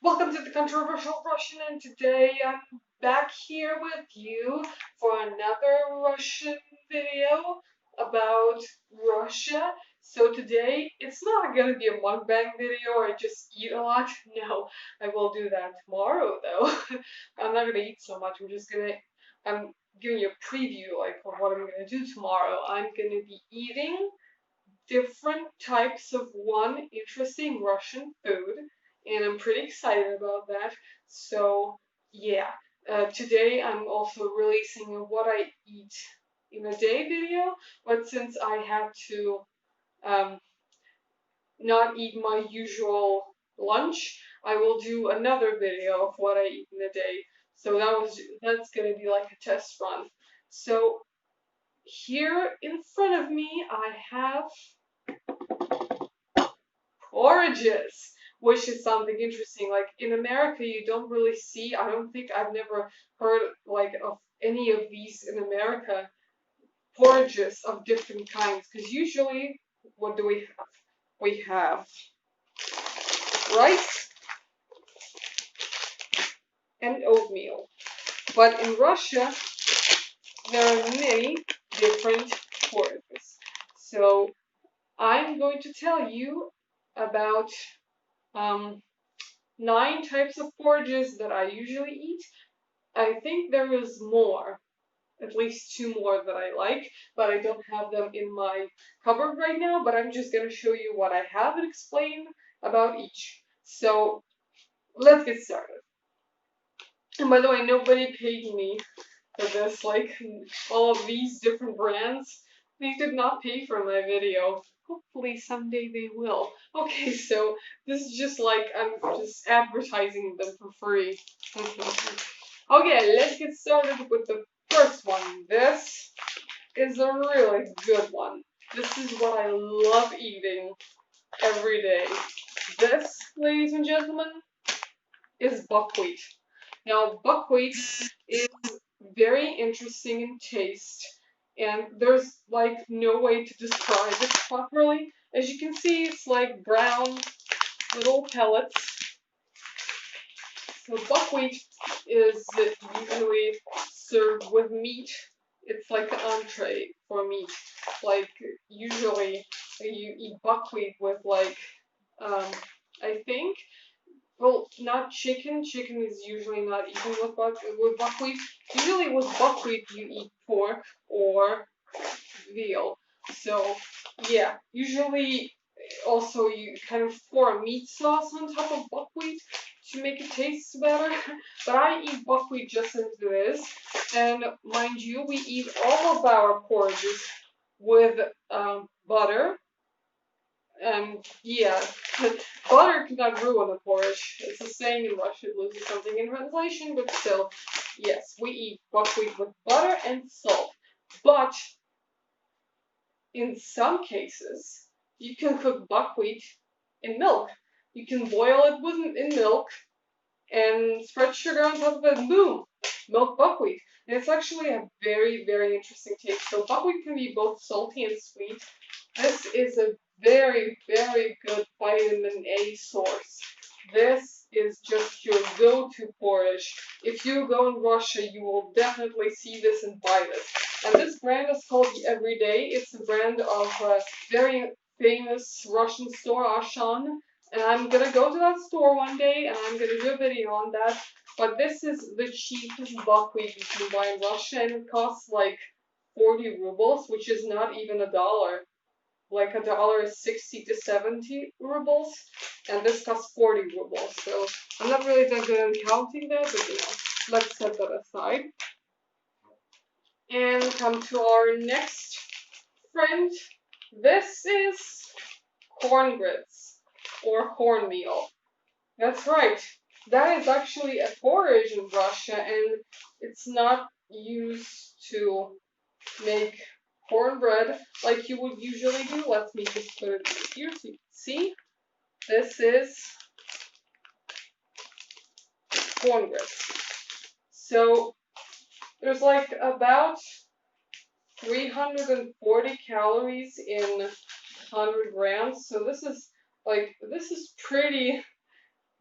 Welcome to the Controversial Russian, and today I'm back here with you for another Russian video about Russia. So today, it's not gonna be a mukbang video or just eat a lot. No, I will do that tomorrow though. I'm not gonna eat so much, I'm giving you a preview like of what I'm gonna do tomorrow. I'm gonna be eating different types of one interesting Russian food, and I'm pretty excited about that. So, yeah, today I'm also releasing a what I eat in a day video, but since I had to um, not eat my usual lunch, I will do another video of what I eat in a day. So that's gonna be like a test run. So here in front of me, I have porridges, which is something interesting. Like in America, you don't really see, I don't think I've never heard like of any of these in America, porridges of different kinds. Because usually, what do we have? We have rice and oatmeal. But in Russia, there are many different porridges. So I'm going to tell you about um, 9 types of porridges that I usually eat. I think there is more, at least 2 more that I like, but I don't have them in my cupboard right now, but I'm just gonna show you what I have and explain about each. So let's get started. And by the way, nobody paid me for this, like all of these different brands. They did not pay for my video. Hopefully someday they will. Okay, so this is just like I'm just advertising them for free. Okay, let's get started with the first one. This is a really good one. This is what I love eating every day. This, ladies and gentlemen, is buckwheat. Now, buckwheat is very interesting in taste, and there's like no way to describe it properly. As you can see, it's like brown little pellets. So buckwheat is usually served with meat. It's like an entree for meat. Like usually you eat buckwheat with like I think, well, not chicken. Chicken is usually not eaten with buckwheat. Usually with buckwheat you eat pork or veal. So yeah, usually also you kind of pour a meat sauce on top of buckwheat to make it taste better. But I eat buckwheat just as it is. And mind you, we eat all of our porridges with butter. And yeah, butter cannot ruin a porridge. It's a saying in Russian, it loses something in translation, but still, yes, we eat buckwheat with butter and salt. But in some cases, you can cook buckwheat in milk. You can boil it in milk and spread sugar on top of it, and boom, milk buckwheat. And it's actually a very, very interesting taste. So buckwheat can be both salty and sweet. This is a very, very good vitamin A source. This is just your go-to porridge. If you go in Russia, you will definitely see this and buy this. And this brand is called Everyday. It's a brand of a very famous Russian store, Ashan. And I'm gonna go to that store one day and I'm gonna do a video on that. But this is the cheapest buckwheat you can buy in Russia, and it costs like 40 rubles, which is not even a dollar. Like a dollar is 60 to 70 rubles, and this costs 40 rubles. So I'm not really that good at counting that, but let's set that aside. And come to our next friend. This is corn grits or cornmeal. That's right. That is actually a porridge in Russia, and it's not used to make cornbread like you would usually do. Let me just put it here so you can see. This is cornbread. So there's like about 340 calories in 100 grams. So this is pretty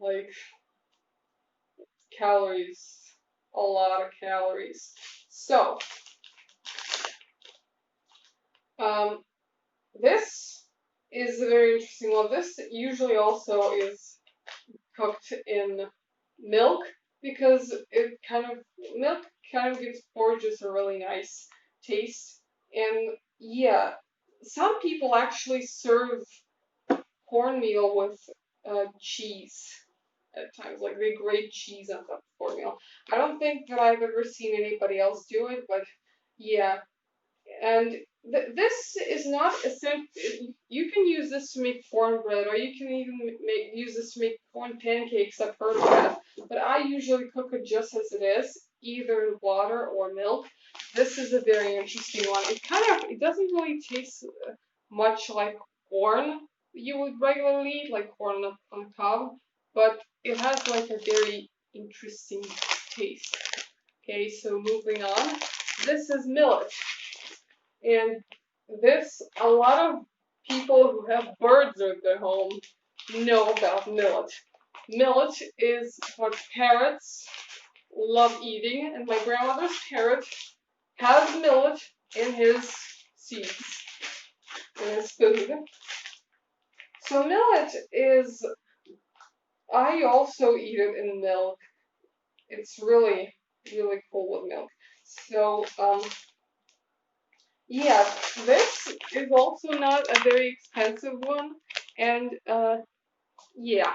like calories, a lot of calories. So, this is a very interesting one. This usually also is cooked in milk because milk kind of gives porridges a really nice taste. And yeah, some people actually serve cornmeal with cheese at times, like they grate cheese on top of cornmeal. I don't think that I've ever seen anybody else do it, but yeah. And this is not essential. You can use this to make cornbread, or you can even use this to make corn pancakes. I've heard of that, but I usually cook it just as it is, either in water or milk. This is a very interesting one. It doesn't really taste much like corn you would regularly eat, like corn on the cob, but it has like a very interesting taste. Okay, so moving on. This is millet. And a lot of people who have birds at their home know about millet. Millet is what parrots love eating, and my grandmother's parrot has millet in his seeds, in his food. So millet is, I also eat it in milk. It's really, really cool with milk. So, yeah, this is also not a very expensive one, and yeah,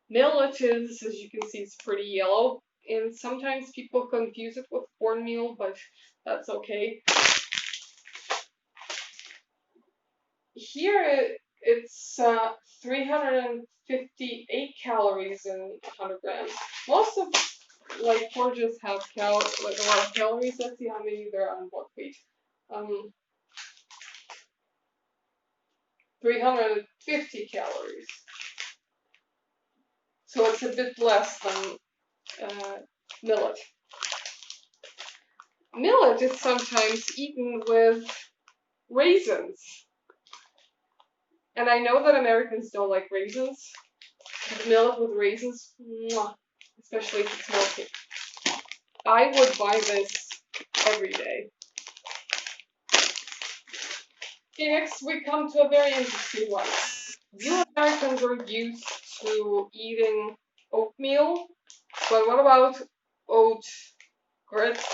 millet is, as you can see, it's pretty yellow, and sometimes people confuse it with cornmeal, but that's okay. Here it's 358 calories in 100 grams. Most of like porridges have like a lot of calories. Let's see how many there are on buckwheat. 350 calories. So it's a bit less than millet. Millet is sometimes eaten with raisins. And I know that Americans don't like raisins, but millet with raisins, mwah, especially if it's milky. I would buy this every day. Okay, next we come to a very interesting one. You Americans are used to eating oatmeal, but what about oat grits?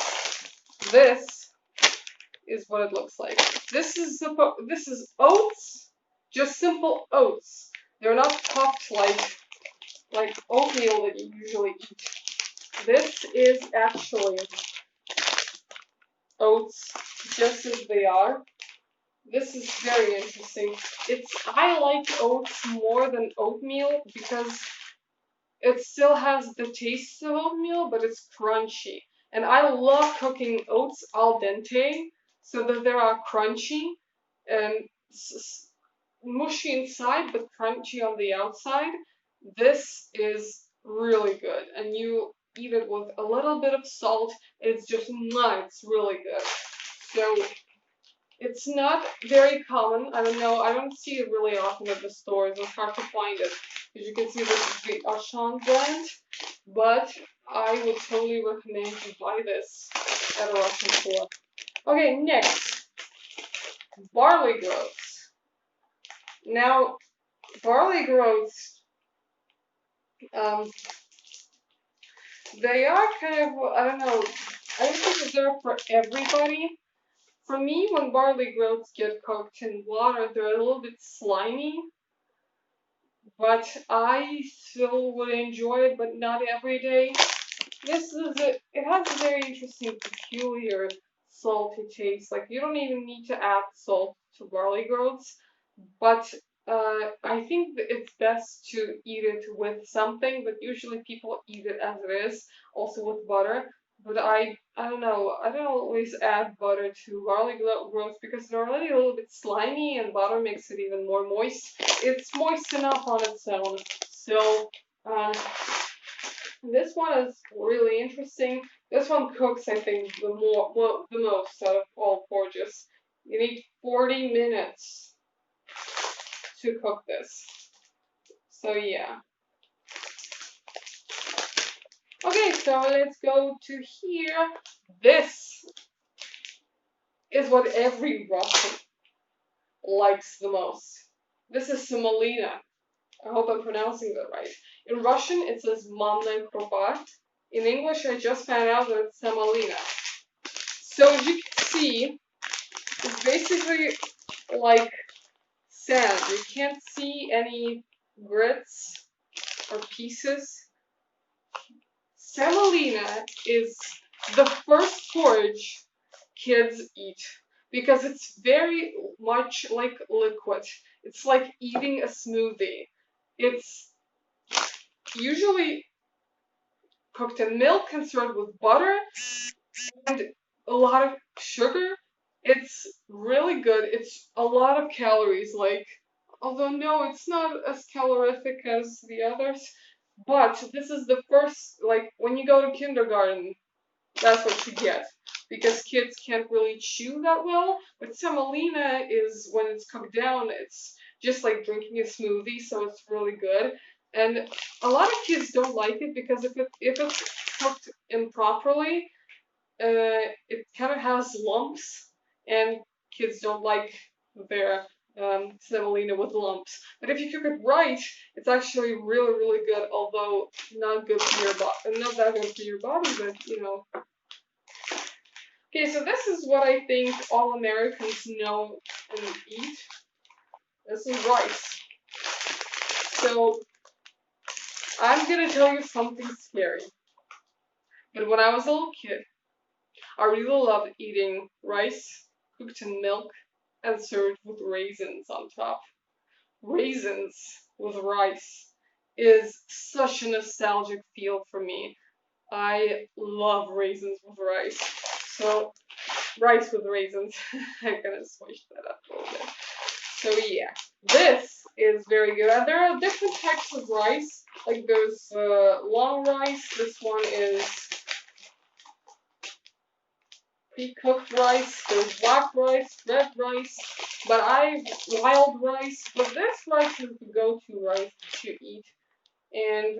This is what it looks like. This is oats, just simple oats. They're not puffed like oatmeal that you usually eat. This is actually oats just as they are. This is very interesting. I like oats more than oatmeal because it still has the taste of oatmeal, but it's crunchy. And I love cooking oats al dente so that they are crunchy and mushy inside, but crunchy on the outside. This is really good. And you eat it with a little bit of salt. It's really good. So it's not very common. I don't know. I don't see it really often at the stores. It's hard to find it. As you can see, this is the Auchan brand, but I would totally recommend you buy this at a Russian store. Okay, next, barley groats. Now, barley groats, they are kind of, I don't know, I don't think that they're for everybody. For me, when barley groats get cooked in water, they're a little bit slimy, but I still would enjoy it, but not every day. It has a very interesting, peculiar, salty taste. Like, you don't even need to add salt to barley groats, but I think that it's best to eat it with something, but usually people eat it as it is, also with butter. But I don't know, I don't always add butter to barley groats because they're already a little bit slimy and butter makes it even more moist. It's moist enough on its own. So, this one is really interesting. This one cooks, I think, the most out of all porridges. You need 40 minutes to cook this. So yeah. Okay, so let's go to here. This is what every Russian likes the most. This is semolina. I hope I'm pronouncing that right. In Russian, it says manная крупа. In English, I just found out that it's semolina. So as you can see, it's basically like sand. You can't see any grits or pieces. Semolina is the first porridge kids eat because it's very much like liquid. It's like eating a smoothie. It's usually cooked in milk and served with butter and a lot of sugar. It's really good. It's a lot of calories, like, although no, it's not as calorific as the others. But this is the first, like, when you go to kindergarten, that's what you get. Because kids can't really chew that well. But semolina is, when it's cooked down, it's just like drinking a smoothie, so it's really good. And a lot of kids don't like it because if it's cooked improperly, it kind of has lumps, and kids don't like their semolina with lumps. But if you cook it right, it's actually really, really good. Although not good for your body, not that good for your body, but you know. Okay, so this is what I think all Americans know and eat. This is rice. So I'm gonna tell you something scary. But when I was a little kid, I really loved eating rice cooked in milk and served with raisins on top. Raisins with rice is such a nostalgic feel for me. I love raisins with rice. So, rice with raisins. I'm gonna switch that up a little bit. So yeah, this is very good. And there are different types of rice. Like there's long rice. This one is pre-cooked rice. There's black rice, red rice. But wild rice. But this rice is the go-to rice that you eat. And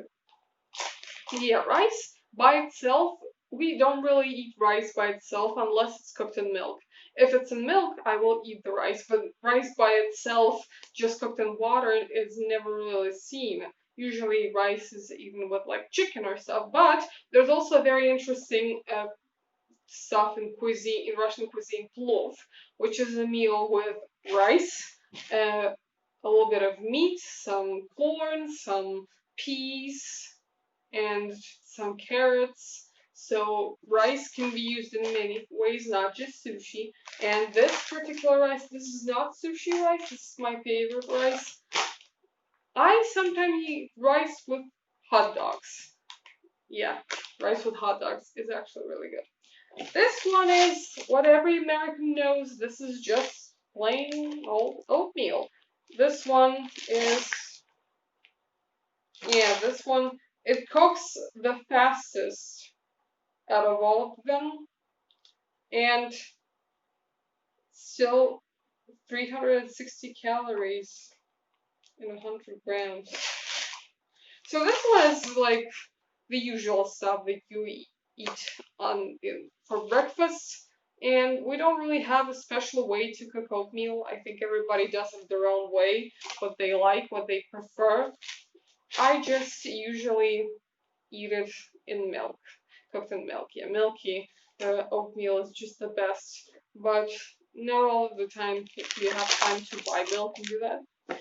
yeah, rice by itself, we don't really eat rice by itself unless it's cooked in milk. If it's in milk, I will eat the rice, but rice by itself, just cooked in water, is never really seen. Usually rice is eaten with like chicken or stuff, but there's also very interesting stuff in cuisine, in Russian cuisine, plov, which is a meal with rice, uh, a little bit of meat, some corn, some peas, and some carrots. So rice can be used in many ways, not just sushi. And this particular rice, this is not sushi rice, this is my favorite rice. I sometimes eat rice with hot dogs. Yeah, rice with hot dogs is actually really good. This one is what every American knows. This is just plain old oatmeal. This one is, yeah, this one, it cooks the fastest out of all of them, and still 360 calories in 100 grams. So this one is like the usual stuff that you eat for breakfast, and we don't really have a special way to cook oatmeal. I think everybody does it their own way, what they like, what they prefer. I just usually eat it in milk, cooked in milk. Yeah, milky oatmeal is just the best, but not all of the time do you have time to buy milk and do that.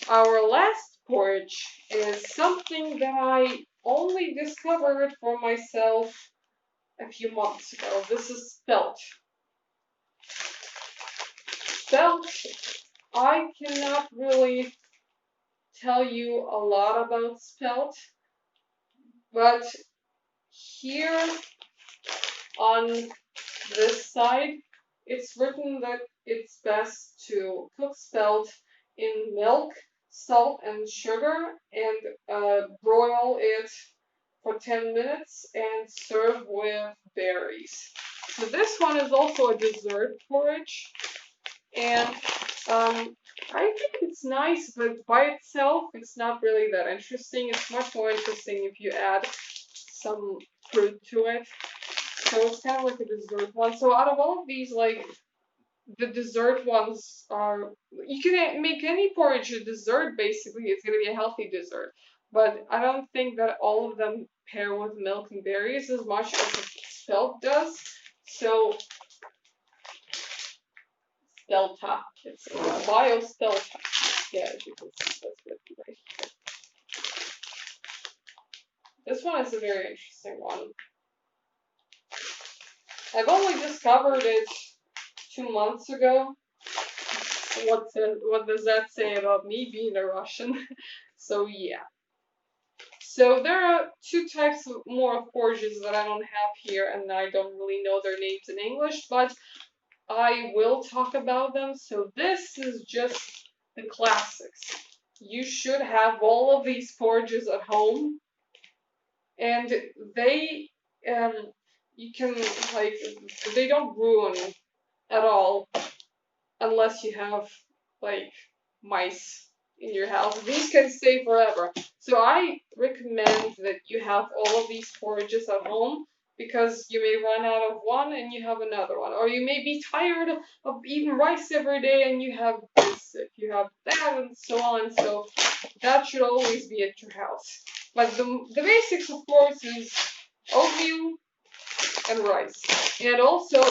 Our last porridge is something that I only discovered for myself a few months ago. This is spelt. Spelt, I cannot really tell you a lot about spelt, but here on this side, it's written that it's best to cook spelt in milk, salt, and sugar, and broil it for 10 minutes and serve with berries. So this one is also a dessert porridge, and I think it's nice, but by itself, it's not really that interesting. It's much more interesting if you add some fruit to it. So it's kind of like a dessert one. So out of all of these, like, the dessert ones are, you can make any porridge a dessert, basically. It's going to be a healthy dessert. But I don't think that all of them pair with milk and berries as much as a spelt does. So, spelta. It's bio spelta. Yeah, as you can see, that's written right here. This one is a very interesting one. I've only discovered it 2 months ago. What does that say about me being a Russian? So yeah. So there are two types of more porridges that I don't have here, and I don't really know their names in English, but I will talk about them. So this is just the classics. You should have all of these porridges at home, and they you can, like, they don't ruin at all unless you have, like, mice in your house. These can stay forever. So I recommend that you have all of these porridges at home, because you may run out of one and you have another one. Or you may be tired of eating rice every day and you have this, if you have that, and so on. So that should always be at your house. But the basics, of course, is oatmeal and rice. And also,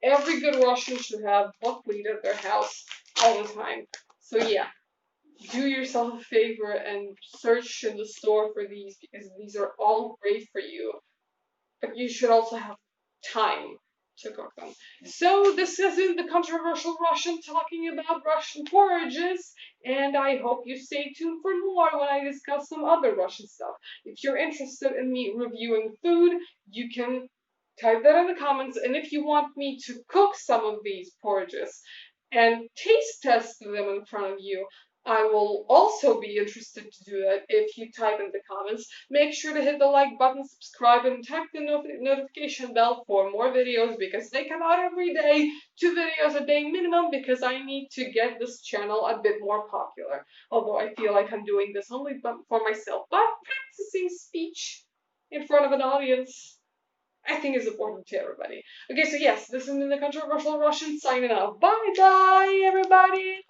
every good Russian should have buckwheat at their house all the time. So yeah, do yourself a favor and search in the store for these, because these are all great for you. But you should also have time to cook them. So this isn't the controversial Russian talking about Russian porridges, and I hope you stay tuned for more when I discuss some other Russian stuff. If you're interested in me reviewing food, you can type that in the comments, and if you want me to cook some of these porridges and taste test them in front of you, I will also be interested to do that if you type in the comments. Make sure to hit the like button, subscribe, and tap the notification bell for more videos, because they come out every day, 2 videos a day minimum, because I need to get this channel a bit more popular. Although I feel like I'm doing this only for myself, but practicing speech in front of an audience, I think, is important to everybody. Okay, so yes, this has been the Controversial Russian signing off. Bye bye, everybody!